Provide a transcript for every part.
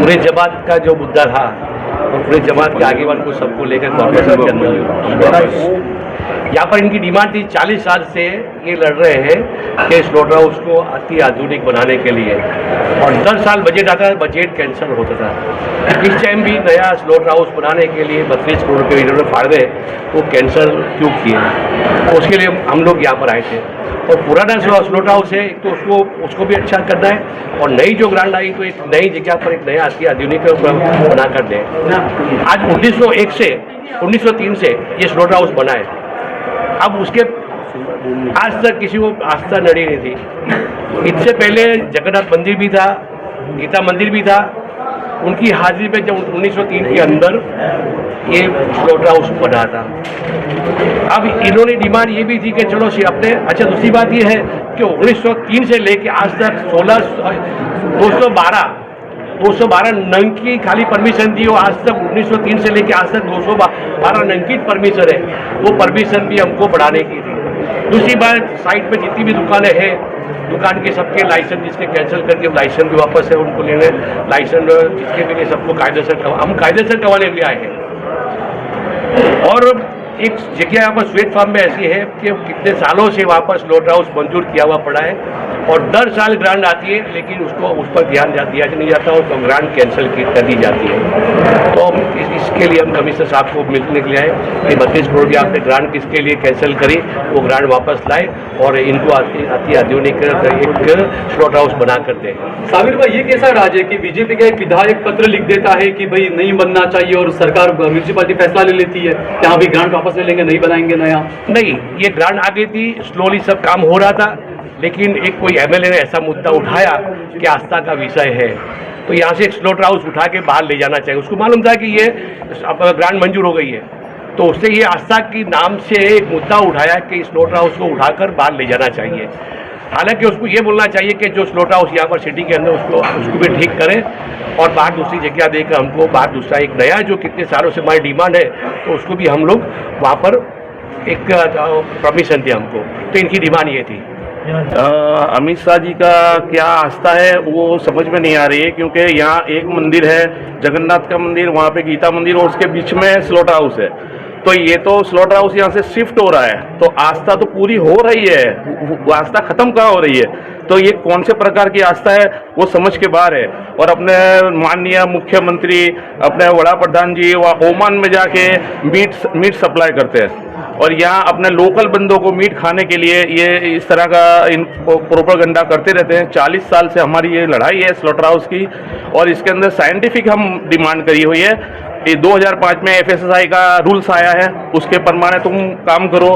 पूरे जमात का जो मुद्दा था और पूरे जमात के आगे वालों को सबको लेकर कॉर्पोरेशन के अंदर यहाँ पर इनकी डिमांड थी। 40 साल से ये लड़ रहे हैं कि स्लॉटर हाउस को अति आधुनिक बनाने के लिए, और 10 साल बजट आता है, बजट कैंसिल होता था। इस टाइम भी नया स्लॉटर हाउस बनाने के लिए 32 करोड़ रुपये इन्होंने फाड़े, वो कैंसिल क्यों किए? तो उसके लिए हम लोग यहाँ पर आए थे। और पुराना स्लॉटर हाउस है तो उसको भी अच्छा करना है, और नई जो ग्रांट आई तो एक नई जगह पर एक नया अति आधुनिक बना कर दें। आज 1903 से ये स्लॉटर हाउस बना है। अब उसके आज तक किसी को आस्था नड़ी नहीं थी। इससे पहले जगन्नाथ मंदिर भी था, गीता मंदिर भी था। उनकी हाजिरी में जब 1903 के अंदर ये स्लॉटर हाउस बना था। अब इन्होंने डिमांड ये भी थी कि चलो अपने अच्छा, दूसरी बात ये है कि 1903 से लेके आज तक 212 नंग की खाली परमिशन दी, और आज तक 1903 से लेके आज तक 212 नंग की परमिशन है। वो परमिशन भी हमको बढ़ाने की थी। दूसरी बात, साइड पे जितनी भी दुकानें हैं, दुकान के सबके लाइसेंस जिसके कैंसिल करके लाइसेंस भी वापस है उनको लेने, लाइसेंस जिसके भी लिए सबको कायदे से हम कायदे से करवाने के लिए आए हैं। और एक जगह यहाँ पर स्वीट फार्म में ऐसी है कि कितने सालों से वहाँ पर स्लॉटर हाउस मंजूर किया हुआ पड़ा है, और 10 साल ग्रांट आती है लेकिन उसको उस पर ध्यान दिया नहीं जाता, और तो ग्रांट कैंसिल कर दी जाती है। तो इसके लिए हम कमिश्नर साहब को मिलने के लिए आए कि 32 करोड़ की आपने ग्रांट किसके लिए कैंसिल करी, वो ग्रांट वापस लाए और इनको अति आधुनिक एक स्लॉटर हाउस बना कर दें। साबिर भाई, ये कैसा राज है कि बीजेपी का एक विधायक पत्र लिख देता है कि भाई नहीं बनना चाहिए, और सरकार म्यूनसिपालिटी फैसला ले लेती है कि हाँ भाई ग्रांट वापस ले लेंगे, नहीं बनाएंगे नया? नहीं, ये ग्रांट आ गई थी, स्लोली सब काम हो रहा था, लेकिन एक कोई एमएलए ने ऐसा मुद्दा उठाया कि आस्था का विषय है, तो यहाँ से एक स्लॉटर हाउस उठा के बाहर ले जाना चाहिए। उसको मालूम था कि ये ग्रांट मंजूर हो गई है, तो उससे ये आस्था की नाम से एक मुद्दा उठाया कि स्लॉटर हाउस को उठाकर बाहर ले जाना चाहिए। हालांकि उसको ये बोलना चाहिए कि जो स्लॉटर हाउस यहाँ पर सिटी के अंदर उसको भी ठीक करें, और बाहर दूसरी जगह देकर हमको बाहर दूसरा एक नया जो कितने सालों से हमारी डिमांड है, तो उसको भी हम लोग वहाँ पर एक परमिशन दिया हमको। तो इनकी डिमांड ये थी। अमित शाह जी का क्या आस्था है वो समझ में नहीं आ रही है, क्योंकि यहाँ एक मंदिर है, जगन्नाथ का मंदिर, वहाँ पे गीता मंदिर, और उसके बीच में स्लॉटर हाउस है। तो ये तो स्लॉटर हाउस यहाँ से शिफ्ट हो रहा है, तो आस्था तो पूरी हो रही है, वो आस्था खत्म कहाँ हो रही है? तो ये कौन से प्रकार की आस्था है वो समझ के बाहर है। और अपने माननीय मुख्यमंत्री, अपने वड़ा प्रधान जी वहाँ ओमान में जाके मीट सप्लाई करते हैं, और यहाँ अपने लोकल बंदों को मीट खाने के लिए ये इस तरह का प्रोपेगेंडा करते रहते हैं। 40 साल से हमारी ये लड़ाई है स्लॉटर हाउस की, और इसके अंदर साइंटिफिक हम डिमांड करी हुई है। ये 2005 में FSSAI का रूल्स आया है, उसके प्रमाणे तुम काम करो,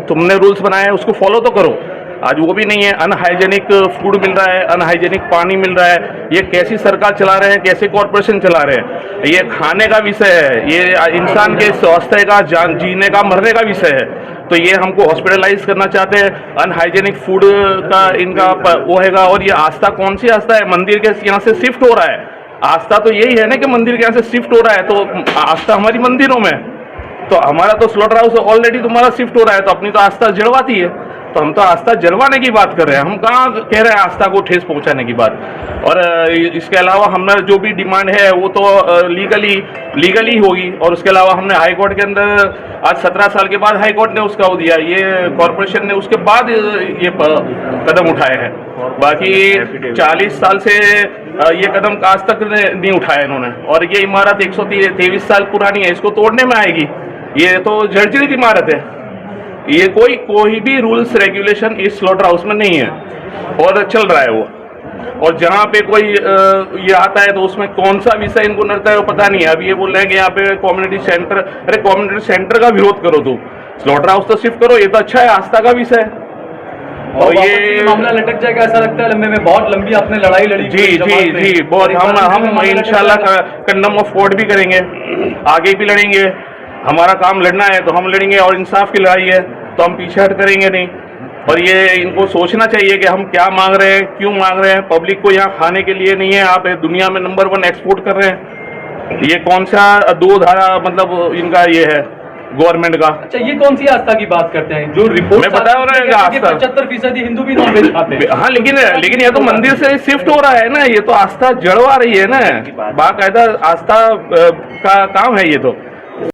तुमने रूल्स बनाए हैं उसको फॉलो तो करो। आज वो भी नहीं है, अनहाइजेनिक फूड मिल रहा है, अनहाइजेनिक पानी मिल रहा है। ये कैसी सरकार चला रहे हैं, कैसे कॉरपोरेशन चला रहे हैं? ये खाने का विषय है, ये इंसान के स्वास्थ्य का, जीने का, मरने का विषय है। तो ये हमको हॉस्पिटलाइज करना चाहते हैं, अनहाइजेनिक फूड का इनका वो हैगा। और ये आस्था कौन सी आस्था है? मंदिर के यहाँ से शिफ्ट हो रहा है, आस्था तो यही है ना कि मंदिर के यहाँ से शिफ्ट हो रहा है, तो आस्था हमारी मंदिरों में। तो हमारा तो स्लॉटर हाउस ऑलरेडी तुम्हारा शिफ्ट हो रहा है, तो अपनी तो आस्था जलवाती है। तो हम तो आस्था जलवाने की बात कर रहे हैं, हम कहाँ कह रहे हैं आस्था को ठेस पहुंचाने की बात। और इसके अलावा हमारा जो भी डिमांड है वो तो लीगली होगी। और उसके अलावा हमने हाई कोर्ट के अंदर आज 17 साल के बाद हाई कोर्ट ने उसका वो दिया, ये कॉरपोरेशन ने उसके बाद ये कदम उठाए हैं। बाकी 40 साल से ये कदम आज तक नहीं उठाया इन्होंने। और ये इमारत 123 साल पुरानी है, इसको तोड़ने में आएगी। ये तो जर्जरित इमारत है, ये कोई भी रूल्स रेगुलेशन इस स्लॉटर हाउस में नहीं है, और चल रहा है वो। और जहाँ पे कोई ये आता है तो उसमें कौन सा विषय इनको नड़ता है वो पता नहीं है। अब ये बोल रहे हैं कि यहाँ पे कम्युनिटी सेंटर, अरे कम्युनिटी सेंटर का विरोध करो, तुम स्लॉटर हाउस तो शिफ्ट करो, ये तो अच्छा है, आस्था का विषय है। और ये मामला लटक जाएगा ऐसा लगता है, लंबे में बहुत लंबी आपने लड़ाई लड़ी। जी बहुत। हम इंशाल्लाह कंडम ऑफ कोर्ट भी करेंगे, आगे भी लड़ेंगे। हमारा काम लड़ना है तो हम लड़ेंगे, और इंसाफ की लड़ाई है तो हम पीछे हट करेंगे नहीं। और ये इनको सोचना चाहिए कि हम क्या मांग रहे हैं, क्यों मांग रहे हैं। पब्लिक को यहाँ खाने के लिए नहीं है, आप दुनिया में नंबर 1 एक्सपोर्ट कर रहे हैं। ये कौन सा 2 धारा मतलब इनका ये है? गवर्नमेंट का। अच्छा, ये कौन सी आस्था की बात करते हैं? जो रिपोर्ट मैं बता रहा हूँ, आस्था 75% हिंदू भी नॉनवेज खाते हैं। हाँ, लेकिन ये तो मंदिर से शिफ्ट हो रहा है ना, ये तो आस्था जड़वा रही है ना, बाकायदा आस्था का काम है ये तो।